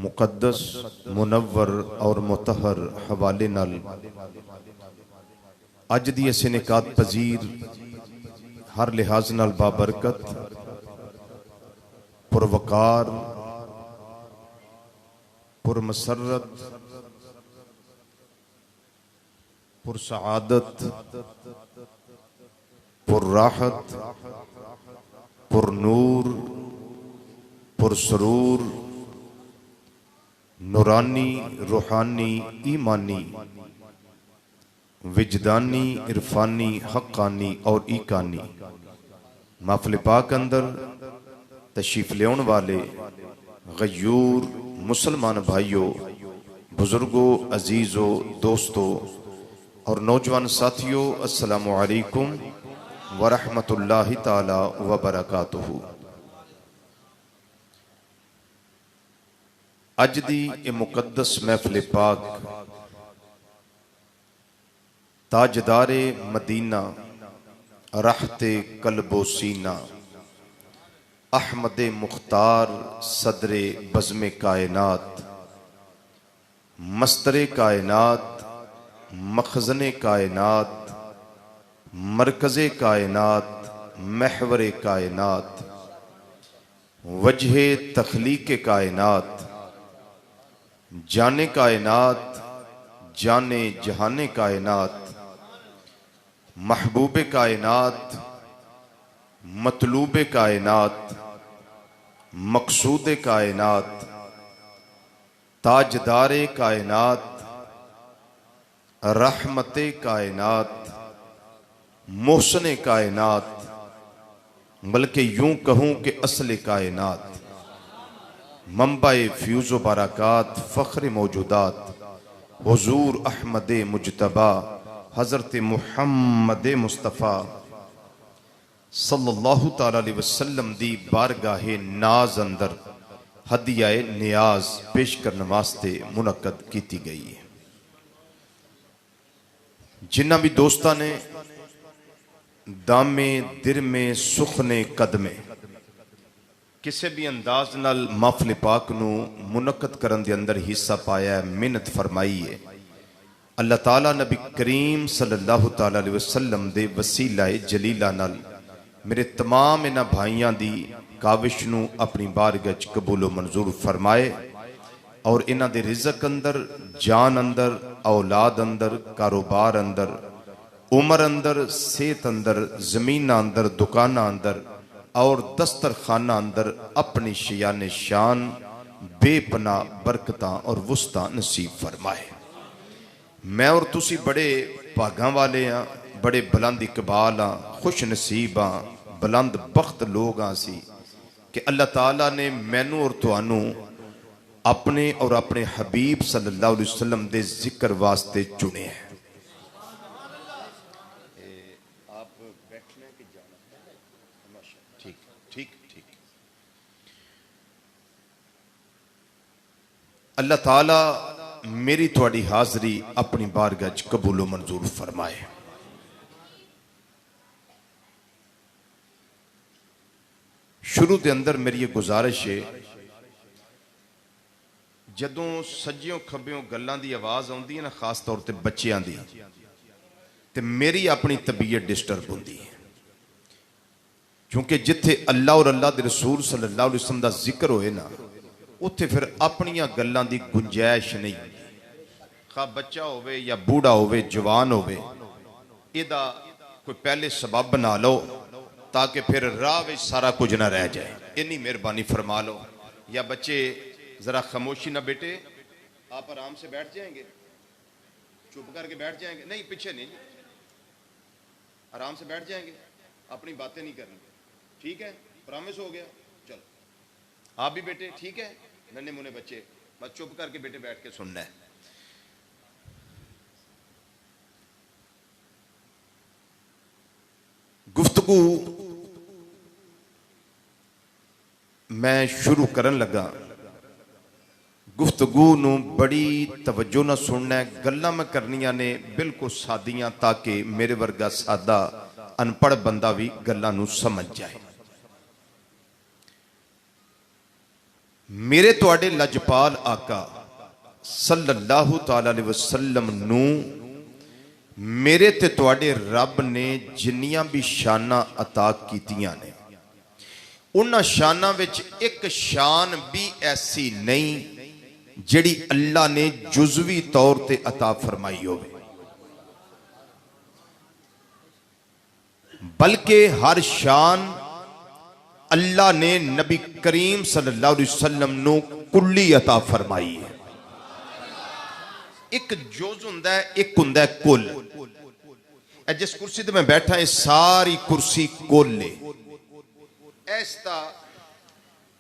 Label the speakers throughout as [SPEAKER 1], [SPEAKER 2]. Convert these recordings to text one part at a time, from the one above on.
[SPEAKER 1] मुकद्दस मुनव्वर और मुतहर हवाले नाल अज दी इस इनेकात पजीर हर लिहाज नाल बाबरकत पुरवकार पुरमसरत पुरसआदत पुरराहत पुरनूर पुरसरूर नूरानी रूहानी ईमानी विजदानी इरफानी हक्कानी और ईकानी महफिल पाक अंदर तशरीफ लेने वाले गयूर मुसलमान भाइयों, बुजुर्गों, अजीज़ों, दोस्तों और नौजवान साथियों, अस्सलामु अलैकुम वरहमतुल्लाहि ताला वबरकातुहू। अज दी ये मुकद्दस महफिल पाक ताजदारे मदीना रहते कल्बो सीना अहमद मुख्तार सदरे बज़्मे कायनात मस्तरे कायनात मखज़ने कायनात मरकज़े कायनात महवरे कायनात वजहे तख्लीक़े कायनात जाने कायनात जाने जहाने कायनात महबूबे कायनात मतलूबे कायनात मकसूदे कायनात ताजदारे कायनात रहमते कायनात मोहसने कायनात, बल्कि यूं कहूं कि असले कायनात मंबाए फ्यूज़ो बरक़ात फ़ख्र मौजूदात हुज़ूर अहमद मुजतबा हज़रत मुहम्मद मुस्तफ़ा सल्लल्लाहु ताला अलैहि वसल्लम दी बारगाहे नाज अंदर हदियाए नियाज पेश करने वास्ते मुनक्कद की गई है। जिन्ना भी दोस्तां ने दामे दिरमे सुखने कदमे किसी भी अंदाज नाल महफिल पाक नू मुनक्कद करन दे अंदर हिस्सा पाया है, मेहनत फरमाई है। अल्लाह ताला नबी करीम सल्लल्लाहु ताला अलैहि वसल्लम दे वसीला जलीला नाल मेरे तमाम इन्हां भाइयां दी काविश नू अपनी बारगाह च कबूलो मंजूर फरमाए और इन्हां दे रिज़्क अंदर, जान अंदर, औलाद अंदर, कारोबार अंदर, उम्र अंदर, सेहत अंदर, जमीन अंदर, दुकाना अंदर और दस्तरखाना अंदर अपनी शियान शान बेपना बरकतां और वुस्ता नसीब फरमाए। मैं और तुसी बड़े भागां वाले हाँ, बड़े बुलंद इकबाल हाँ, खुश नसीब हाँ, बुलंद बख्त लोग हाँ सी कि अल्लाह ताला ने मैनू और तुहानू अपने और अपने हबीब सल्लल्लाहु अलैहि वसल्लम दे जिक्र वास्ते चुने हैं। अल्लाह ताला मेरी थोड़ी हाजरी अपनी बारगाह च कबूलो मंजूर फरमाए। शुरू के अंदर मेरी ये गुजारिश है, जदों सज्जियों खब्बियों गल्लां दी आवाज आउंदी है ना, खास तौर पर बच्चियां दी, ते मेरी अपनी तबीयत डिस्टर्ब होंदी है, क्योंकि जिथे अल्लाह और अल्लाह दे रसूल सल्लल्लाहु अलैहि वसल्लम दा जिक्र होए ना, उत्थे फिर अपनियां गल्लां दी गुंजाइश नहीं होंदी। खा बच्चा होवे या बूढ़ा होवे, जवान होवे, इहदा कोई पहले सबब बना लो ताकि फिर राह में सारा कुछ ना रह जाए। इन्नी मेहरबानी फरमा लो। या बच्चे जरा खामोशी ना, बेटे आप आराम से बैठ जाएंगे, चुप करके बैठ जाएंगे, नहीं पीछे नहीं, आराम से बैठ जाएंगे, अपनी बातें नहीं करनी, ठीक है? प्रॉमिस हो गया? चलो आप भी बेटे, ठीक है? नन्हे मुन्ने बच्चे बस चुप करके बेटे बैठ के सुनना है। गुफ्तगू मैं शुरू करन लगा, गुफ्तगू नू बड़ी तवज्जो ना सुनना है। गल्लां मैं करनियां ने बिल्कुल सादियां, ताकि मेरे वर्गा सादा अनपढ़ बंदा भी गल्लां नू समझ जाए। मेरे तुहाडे लजपाल आका सल्लल्लाहु ताला अलैहि वसल्लम नू मेरे ते तुहाडे रब ने जिन्नियां भी शाना अता कीतियां ने उन्हां शाना विच एक शान भी ऐसी नहीं जिहड़ी अल्लाह ने जुज़वी तौर ते अता फरमाई होवे, बल्कि हर शान अल्लाह ने नबी करीम सल्लल्लाहु अलैहि वसल्लम नू कुल्ली अता फरमाई है। एक जुज़ हुंदा है, एक हुंदा है कुल। जिस कुर्सी ते मैं बैठा है सारी कुर्सी कुल है। इसदा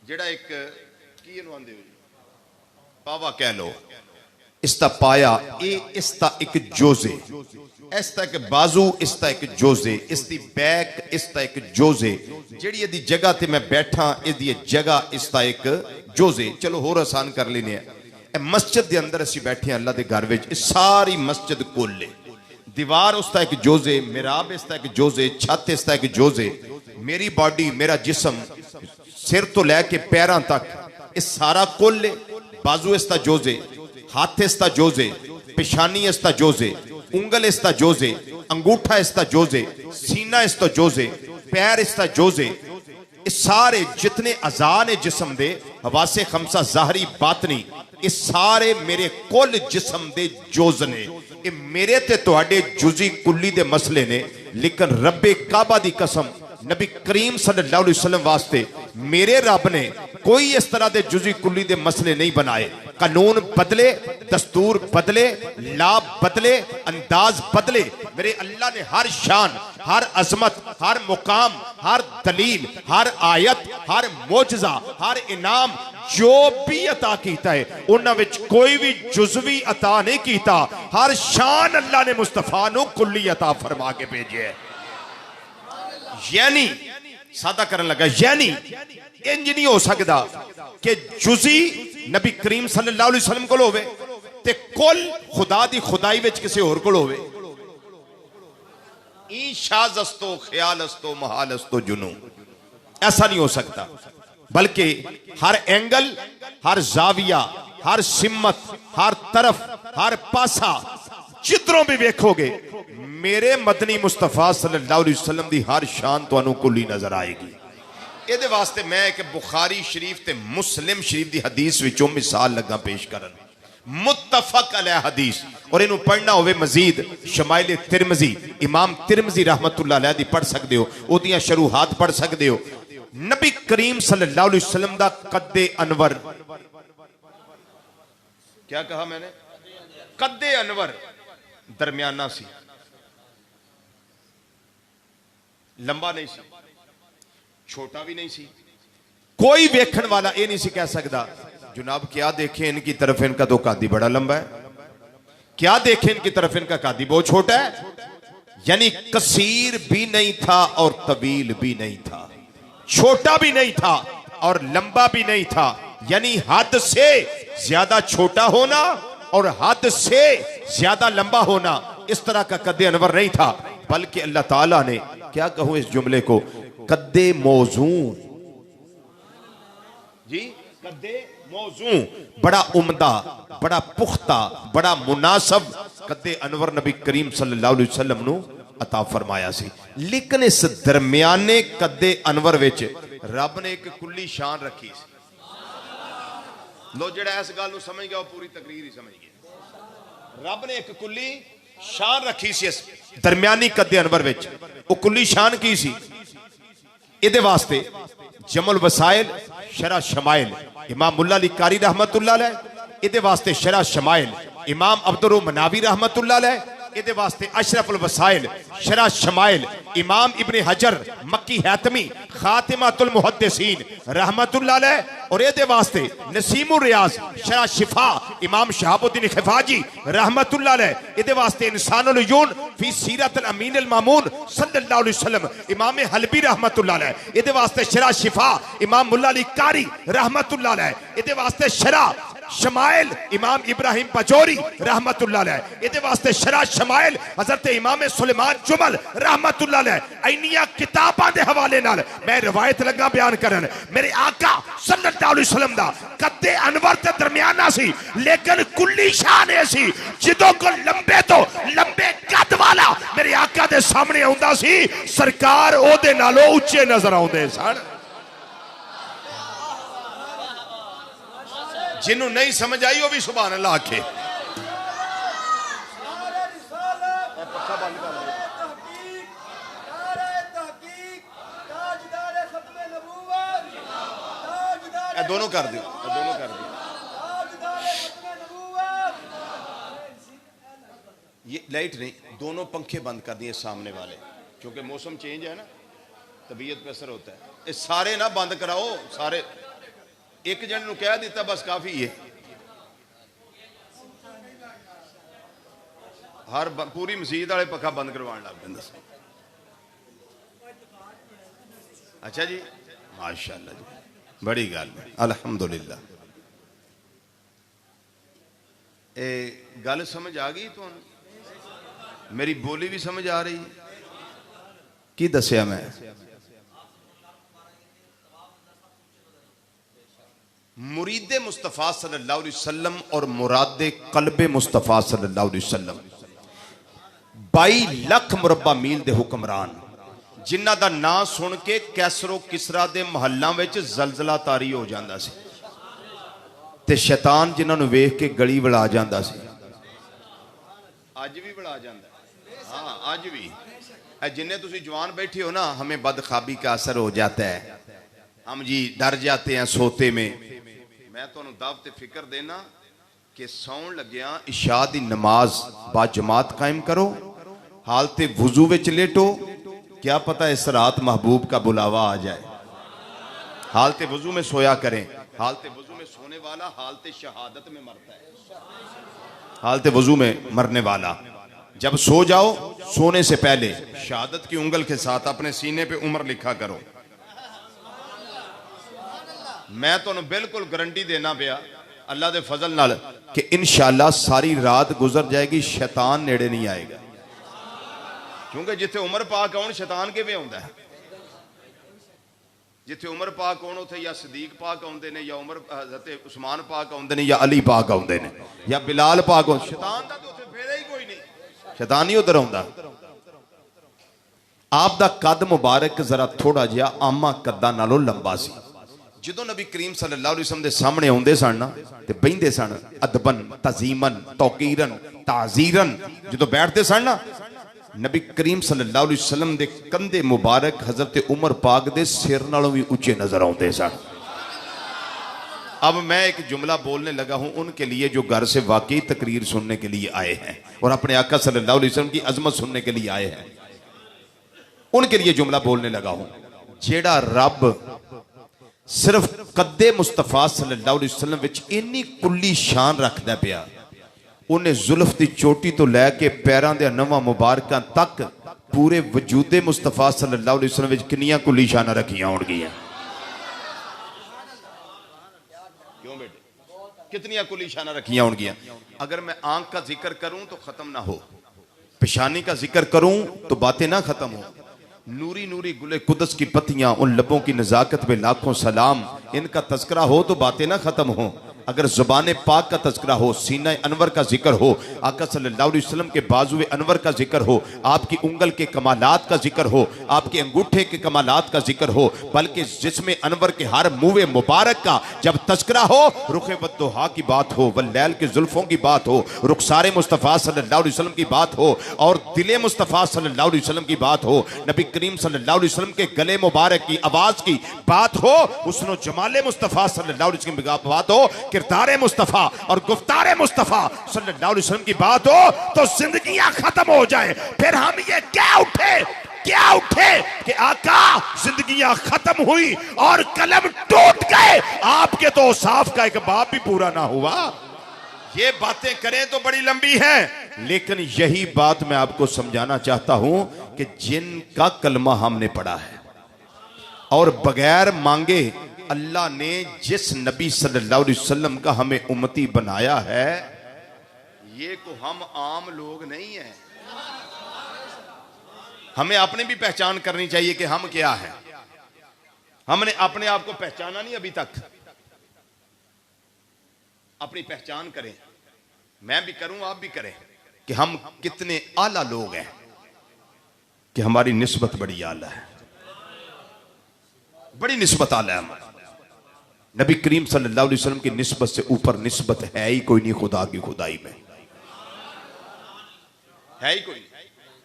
[SPEAKER 1] जिहड़ा एक की इहनूं आंदे हो पावा कह लो, इसदा पाया इसदा एक जुज़ है, इसदा एक बाजू इसदा एक जुज़ है, इसदी बैक इसदा एक जुज़ है, जिहड़ी इहदी जगह ते मैं बैठा इहदी जगह इसदा एक जुज़ है। चलो होर आसान कर लेने हैं। मस्जिद के अंदर असीं बैठे अल्लाह के घर विच, सारी मस्जिद कुल है। दीवार उसका एक जुज़ है, मिराब इसका एक जुज़ है, छत इसका एक जुज़ है, मेरी बॉडी मेरा जिस्म सिर तो लैके पैरों तक इस सारा कुल है। बाजू इसका जुज़ है, हाथ इसका जुज़ है, पेशानी इसका जुज़ है, उंगल इसका जुज़ है, अंगूठा इसका जुज़ है, सीना इसका जुज़ है, पैर इसका जुज़ है। इस सारे जितने अज़ा ने जिस्म दे हवासे खमसा ज़ाहरी बातनी इस सारे मेरे कुल जिस्म दे जुज़ ने। ये मेरे ते तुहाडे जुज़ी कुल्ली दे मसले ने, लेकिन रब्बे काबा दी कसम नबी करीम सल्लल्लाहु अलैहि वसल्लम वास्ते मेरे रब ने कोई इस तरह दे जुज़ी कुल्ली दे मसले नहीं बनाए। कानून बदले, दस्तूर बदले, लाभ बदले, अंदाज बदले, मेरे अल्लाह ने हर शान, हर अजमत, हर मुकाम, हर दलील, हर आयत, हर मोजजा, हर इनाम जो भी अता कीता है उन्हां विच कोई भी जुज़वी अता नहीं कीता। हर शान अल्लाह ने मुस्तफा नू कुल्ली अता फरमा के भेजे है। यानी सादा करन लगा, यानी इंज नहीं हो सकता कि जुज़ी नबी करीम सल्लल्लाहु अलैहि वसल्लम कोल होवे ते कुल खुदा दी खुदाई विच किसी होर कोल होवे। ई शाज़स्तो ख्यालस्तो महालस्तो जुनू, ऐसा नहीं हो सकता। बल्कि हर एंगल, हर जाविया, हर सिम्मत, हर तरफ, हर पासा जिधरों भी वेखोगे मेरे मदनी मुस्तफा सल्लल्लाहु अलैहि वसल्लम दी हर शान तुहानू कुल्ली नजर आएगी। इहदे वास्ते मैं एक बुखारी शरीफ ते मुस्लिम शरीफ दी हदीस विचों मिसाल लगा पेश करन, मुत्तफक अलैह हदीस। और इनू पढ़ना होवे मजीद शमाइल तिरमिजी, इमाम तिरमिजी रहमतुल्लाह अलैह दी पढ़ सकते हो, ओदियां शरूहात पढ़ सकते हो। नबी करीम सल्लल्लाहु अलैहि वसल्लम दा कद्दे अनवर, क्या कहा मैंने? कद्दे अनवर दरमियाना सी, लंबा नहीं सी, छोटा भी नहीं सी। कोई वेखण वाला ये नहीं सी कह सकता जनाब क्या देखें इनकी तरफ, इनका तो कादी बड़ा लंबा है, क्या देखें इनकी तरफ इनका कादी बहुत छोटा है। यानी कसीर भी नहीं था और तवील भी नहीं था, छोटा भी नहीं था और लंबा भी नहीं था। यानी हद से ज्यादा छोटा होना और हद से ज्यादा लंबा होना, इस तरह का कद्दे अनवर नहीं था। बल्कि अल्लाह ताला ने क्या कहूं इस जुमले को, कद्दे मौजू जी, कद्दे मौजू, बड़ा उम्दा, बड़ा पुख्ता, बड़ा मुनासब कद्दे अनवर नबी करीम सल्लल्लाहु अलैहि वसल्लम नू अता फरमाया सी। लेकिन इस दरमियाने कद्दे अनवर विच रब ने एक कुल्ली शान रखी सी। लो जेड़ा इस गल नू समझ गया वो पूरी तकरीर ही समझ गया। रब ने एक कुल्ली शान रखी सी इस दरमियानी कद्दे अनवर विच। वो कुल्ली शान की सी? इहदे वास्ते जमुल वसाइल शरह शमाइल इमाम मुल्ला अली कारी रहमतुल्लाह अलैह, इहदे वास्ते शरह शमाइल इमाम अब्दुर मनावी रहमतुल्लाह अलैह, इहदे वास्ते अशरफुल वसाइल शरह शमाइल इमाम इब्ने हजर मक्की हैतमी खातिमातुल मुहद्दिसीन रहमतुल्लाह अलैह, और इहदे वास्ते नसीमुर रियाज शरह शिफा इमाम शहाबुद्दीन खिफाजी रहमतुल्लाह अलैह, इहदे वास्ते इंसानुल उयून फी सीरतुल अमीन अल मामून सल्लल्लाहु अलैहि वसल्लम इमाम हलबी रहमतुल्लाह अलैह, इहदे वास्ते शरह शिफा इमाम मुल्ला अली कारी रहमतुल्लाह अलैह, इहदे वास्ते शरह शमाइल इमाम इब्राहिम पजौरी रहमतुल्लाह अलैह इहदे वास्ते शरह शमाइल हजरत इमाम सुलेमान जुमल रहमतुल्लाह अलैह इन्नियां किताबां दे हवाले नाल मैं रिवायत लगा बयान करन। मेरे आका सल्लल्लाहु अलैहि वसल्लम दा कद्दे अनवर ते दरमियाना सी लेकिन कुल्ली शान ऐ सी जिदों को लंबे तो लंबे कद वाला मेरे आका दे सामने आउंदा सी सरकार ओदे नालों उच्चे नजर आउंदे सन। जिन्हों नहीं समझ आई वो भी सुभान अल्लाह आखे। दोनों कर दो, दोनों कर दो। ये लाइट नहीं, दोनों पंखे बंद कर दिए सामने वाले क्योंकि मौसम चेंज है ना, तबीयत पे असर होता है। ये सारे ना बंद कराओ, सारे एक जन को कह दिता बस काफी है। हर पूरी मसीत वाले पखा बंद करवाने लग पैंदा। अच्छा जी, माशाअल्लाह जी, बड़ी गल है, अल्हम्दुलिल्लाह। गल समझ आ गई तो मेरी बोली भी समझ आ रही की दसिया मैं। मुरीदे मुस्तफ़ा सल्लल्लाहु अलैहि वसल्लम और मुरादे कल्बे मुस्तफ़ा सल्लल्लाहु अलैहि वसल्लम 22 लाख मुरब्बा मील दे हुक्मरान जिन्हां दा नाम सुन के कैसरो किसरा दे महल्लां विच जलजला तारी हो जांदा सी ते शैतान जिन्हां नूं वेख के गली वड़ा जांदा सी। अज भी वड़ा जांदा, हाँ अज भी। जिन्ने तुसीं जवान बैठे हो ना, हमें बदख्वाबी का असर हो जाता है, हम जी डर जाते हैं सोते में। मैं तुहानूं दावत फिक्र देना कि सौण लग्या इशा दी नमाज बा जमात कायम करो, हालते वुजू विच लेटो, क्या पता इस रात महबूब का बुलावा आ जाए। हालते वुजू में सोया करें, हालते वुजू में सोने वाला हालते शहादत में मरता है। हालते वुजू में मरने वाला जब सो जाओ, सोने से पहले शहादत की उंगल के साथ अपने सीने पे उम्र लिखा करो। मैं तुहानूं बिल्कुल गारंटी देना पिया अल्लाह दे फजल नाल कि इंशाअल्लाह सारी रात गुजर जाएगी, शैतान नेड़े नहीं आएगा। क्योंकि जिथे उमर पाक आउण शैतान किवें आउंदा है? जिथे उमर पाक आउण उथे या सदीक पाक आउंदे ने, या उमर हज़रत उस्मान पाक आउंदे ने, या अली पाक आउंदे ने, या बिलाल पाक आउंदे। शैतान दा तो उथे फेरा ही कोई नहीं, शैतान ही उधर आउंदा। आप दा कद मुबारक जरा थोड़ा जिहा आमा कद्दां नालों लंबा सी। ਜਦੋਂ नबी करीम सल्लल्लाहु अलैहि वसल्लम दे सामने आउंदे सन ना ते बहिंदे सन अदबन तज़ीमन तौकीरन ताज़ीरन, ਜਦੋਂ बैठते सन ना नबी करीम सल्लल्लाहु अलैहि वसल्लम दे कंधे मुबारक हजरत उमर पाक दे सिर नालों भी ऊंचे नजर आउंदे सन। अब मैं एक जुमला बोलने लगा हूं उनके लिए जो घर से वाकई तकरीर सुनने के लिए आए हैं और अपने आका सल्लल्लाहु अलैहि वसल्लम की अजमत सुनने के लिए आए हैं, उनके लिए जुमला बोलने लगा हूं। जेड़ा रब सिर्फ कद्दे मुस्तफा सल्लल्लाहु अलैहि वसल्लम विच इन्नी कुल्ली शान रखदा पिया, उन्हें जुल्फ की चोटी तो लैके पैरों के नवां मुबारकां तक पूरे वजूदे मुस्तफा सल्लल्लाहु अलैहि वसल्लम विच कितनियां कुल्ली शानां रखियां होणगियां? क्यों बेटे, कितनियां कुल्ली शानां रखियां होणगियां? अगर मैं आंख का जिक्र करूं तो खत्म ना हो, पेशानी का जिक्र करूं तो बातें ना खत्म हो। नूरी नूरी गुले कुदस की पत्तियां, उन लबों की नजाकत पे लाखों सलाम, इनका तस्करा हो तो बातें ना खत्म हो। अगर जुबान पाक का तस्करा हो, सीना अनवर का जिक्र हो, आका सल्लल्लाहु अलैहि वसल्लम के बाजुए अनवर का जिक्र हो, आपकी उंगल के कमालात का जिक्र हो, आपके अंगूठे के कमालात का जिक्र हो, बल्कि जिसमें अनवर के हर मुँह मुबारक का जब तस्करा हो, रुखे वद्दुहा की बात हो, वल्लैल के जुल्फों की बात हो, रुखसारे मुस्तफ़ा सल्लल्लाहु अलैहि वसल्लम की बात हो, और दिले मुस्तफ़ा सल्लल्लाहु अलैहि वसल्लम की बात हो, नबी करीम सल्लल्लाहु अलैहि वसल्लम के गले मुबारक की आवाज़ की बात हो, हुस्न जमाले मुस्तफ़ा सल्लल्लाहु अलैहि वसल्लम की बात हो, किरदारे मुस्तफा और गुफ्तारे मुस्तफा सल्लल्लाहु अलैहि वसल्लम की बात हो, तो जिंदगियां खत्म हो जाए। फिर हम ये क्या उठे कि आका जिंदगियां खत्म हुई और कलम टूट गए, आपके तो साफ का एक बाप भी पूरा ना हुआ। ये बातें करें तो बड़ी लंबी है, लेकिन यही बात मैं आपको समझाना चाहता हूं कि जिनका कलमा हमने पढ़ा है और बगैर मांगे अल्लाह ने जिस नबी सल्लल्लाहु अलैहि वसल्लम का हमें उम्मती बनाया है, ये को हम आम लोग नहीं हैं। हमें अपने भी पहचान करनी चाहिए कि हम क्या हैं। हमने अपने आप को पहचाना नहीं अभी तक। अपनी पहचान करें, मैं भी करूं, आप भी करें कि हम कितने आला लोग हैं, कि हमारी निस्बत बड़ी आला है, बड़ी निस्बत आला है हमारी। नबी करीम सल्लल्लाहु अलैहि वसल्लम की निस्बत से ऊपर निस्बत है ही कोई नहीं खुदा की खुदाई में, है ही कोई नहीं।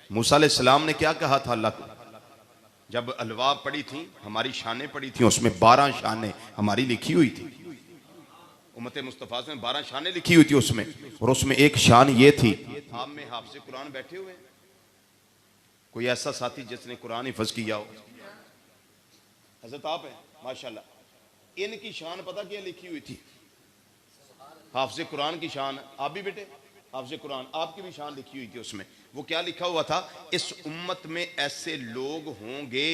[SPEAKER 1] मूसा अलैहिस्सलाम ने क्या कहा था अल्लाह को, जब अलवा पड़ी थी, हमारी शानें पड़ी थी, उसमें 12 शानें हमारी लिखी हुई थी। उम्मत मुस्तफा में 12 शानें लिखी हुई थी उसमें, और उसमें एक शान ये थी, आप में हाफिज़ कुरान बैठे हुए हैं, कोई ऐसा साथी जिसने कुरान हिफ्ज़ किया हो? हजरत आप हैं माशाल्लाह। इनकी शान पता क्या लिखी हुई थी? हाफिज़ कुरान की शान। आप भी बेटे हाफिज़ कुरान, आपकी भी शान लिखी हुई थी उसमें। वो क्या लिखा हुआ था? इस उम्मत में ऐसे लोग होंगे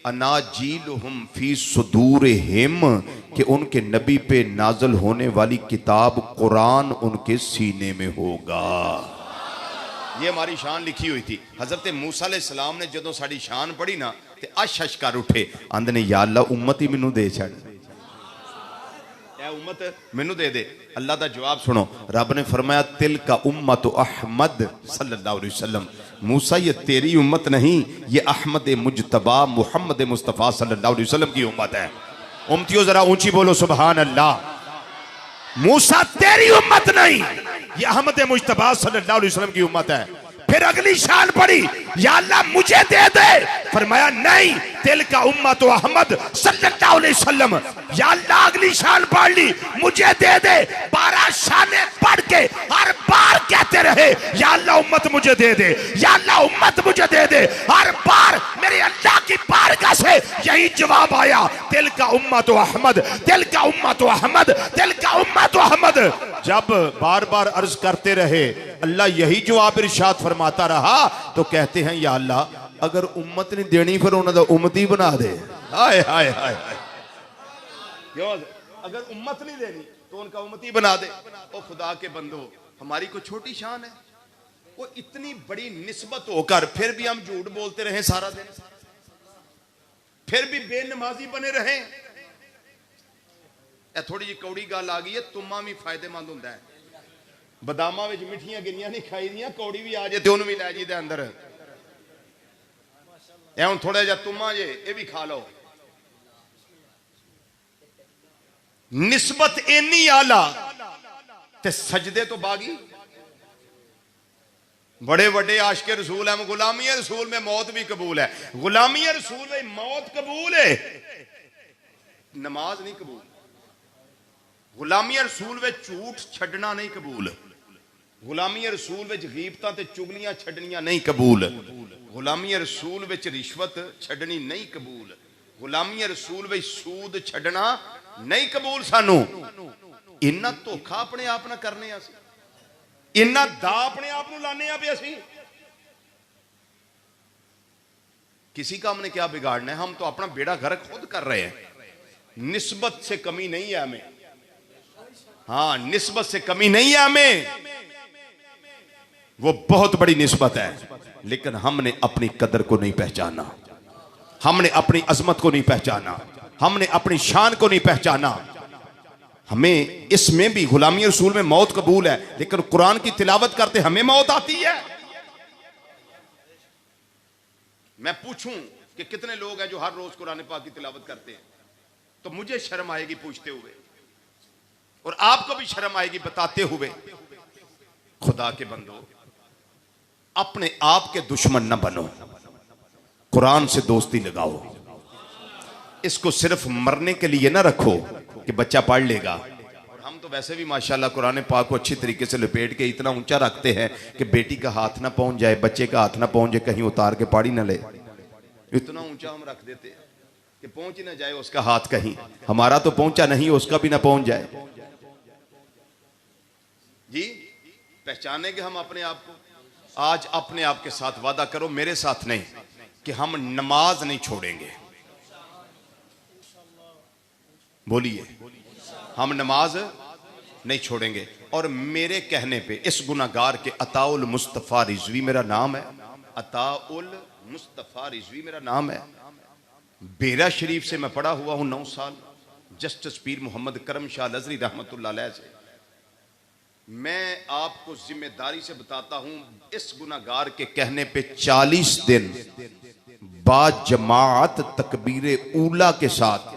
[SPEAKER 1] अनाजीलुहुम फी सुदूरिहिम, कि उनके नबी पे नाजल होने वाली किताब कुरान उनके सीने में होगा। ये हमारी शान लिखी हुई थी। हजरत मूसा अलैहिस्सलाम ने जदों साड़ी शान पढ़ी ना, ते अश अश कर उठे, आंदे ने या अल्लाह उम्मत ही मैनू दे छड़, उम्मत मैनू दे दे। अल्लाह का जवाब सुनो, रब ने फरमाया तिल का उम्मत अहमद सल्लल्लाहु अलैहि वसल्लम, मूसा ये तेरी उम्मत नहीं, ये अहमद मुजतबा मुहम्मद मुस्तफ़ा सल्लल्लाहु अलैहि वसल्लम की उम्मत है। उम्मतियों जरा ऊंची बोलो सुभान अल्लाह। मूसा तेरी उम्मत नहीं, ये अहमद मुजतबा सल्लल्लाहु अलैहि वसल्लम की उम्मत है। फिर अगली शान पड़ी, या अल्लाह मुझे दे दे, फरमाया नहीं, तिल का उम्मत अहमद सल्लल्लाहु अलैहि वसल्लम। या अल्लाह अगली शान पढ़ ली, मुझे दे दे। 12 शानें पढ़ के हर बार कहते रहे, या अल्लाह उम्मत मुझे दे दे, या अल्लाह उम्मत मुझे दे दे। हर बार मेरे अल्लाह की बारगाह से यही जवाब आया, तिल का उम्मत अहमद, तिल का उम्मत अहमद, तिल का उम्मत अहमद। जब बार बार अर्ज करते रहे, अल्लाह यही जवाब इरशाद फरमाता रहा, तो कहते हैं या अल्लाह अगर उम्मत नहीं देनी फिर उन्होंने उम्मती बना दे। हाय हाय हाय, क्यों? अगर उम्मत नहीं देनी तो उनका उम्मती बना दे। ओ खुदा के बंदो, हमारी कोई छोटी शान है? वो इतनी बड़ी निस्बत होकर फिर भी हम झूठ बोलते रहे सारा दिन, फिर भी बेनमाजी बने रहे। थोड़ी जी कौड़ी गल आ गई है, तुम्मा भी फायदेमंद होंदा है। बदामां विच मिठियां गिनियां नहीं खाई दियां, कौड़ी भी आ जाए तो उन्होंने भी लै जी दे अंदर। ए हुण थोड़ा जिहा तुम्मा जे ये भी खा लो। निस्बत इन्नी आला ते सजदे तो बागी। बड़े बड़े आशिक रसूल है, गुलामी रसूल में मौत भी कबूल है, गुलामी रसूल में मौत कबूल है, नमाज नहीं कबूल। गुलामी रसूल में झूठ छड़ना नहीं कबूल, गुलामी रसूल में गीबतां ते चुगलियां छड़नियां नहीं कबूल, गुलामी रसूल में रिश्वत छड़नी नहीं कबूल, गुलामी रसूल में सूद छड़ना नहीं कबूल। सानू इन्ना धोखा अपने आप ना करने, इन्ना दा अपने आप नूं लाने आ भी असीं। किसी का हमने क्या बिगाड़ना है? हम तो अपना बेड़ा गर्क खुद कर रहे हैं। निस्बत से कमी नहीं है हमें, हाँ निस्बत से कमी नहीं है हमें, वो बहुत बड़ी निस्बत है, लेकिन हमने अपनी कदर को नहीं पहचाना, हमने अपनी अजमत को नहीं पहचाना, हमने अपनी शान को नहीं पहचाना। हमें इसमें भी गुलामी रसूल में मौत कबूल है, लेकिन कुरान की तिलावत करते हमें मौत आती है। मैं पूछूं कि कितने लोग हैं जो हर रोज कुरान पाक की तिलावत करते हैं, तो मुझे शर्म आएगी पूछते हुए, और आपको भी शर्म आएगी बताते हुए। खुदा के बंदो, अपने आप के दुश्मन न बनो, कुरान से दोस्ती लगाओ। इसको सिर्फ मरने के लिए ना रखो कि बच्चा पढ़ लेगा। और हम तो वैसे भी माशाल्लाह कुरान पाक को अच्छी तरीके से लपेट के इतना ऊंचा रखते हैं कि बेटी का हाथ ना पहुंच जाए, बच्चे का हाथ ना पहुंच जाए, कहीं उतार के पाड़ी ना ले। इतना ऊंचा हम रख देते हैं कि पहुंच ही ना जाए उसका हाथ, कहीं हमारा तो पहुंचा नहीं, उसका भी ना पहुंच जाए। जी पहचानेंगे हम अपने आप को। आज अपने आप के साथ वादा करो, मेरे साथ नहीं, कि हम नमाज नहीं छोड़ेंगे। बोलिए, हम नमाज नहीं छोड़ेंगे। और मेरे कहने पे इस गुनाहगार के अताउल मुस्तफ़ा रिजवी मेरा नाम है, अताउल मुस्तफ़ा रिजवी मेरा नाम है। बेरा शरीफ से मैं पढ़ा हुआ हूं 9 साल, जस्टिस पीर मोहम्मद करम शाह लजरी रहमतुल्लाह अलैह से। मैं आपको जिम्मेदारी से बताता हूं, इस गुनाहगार के कहने पे 40 दिन बाद जमात तकबीर ऊला के साथ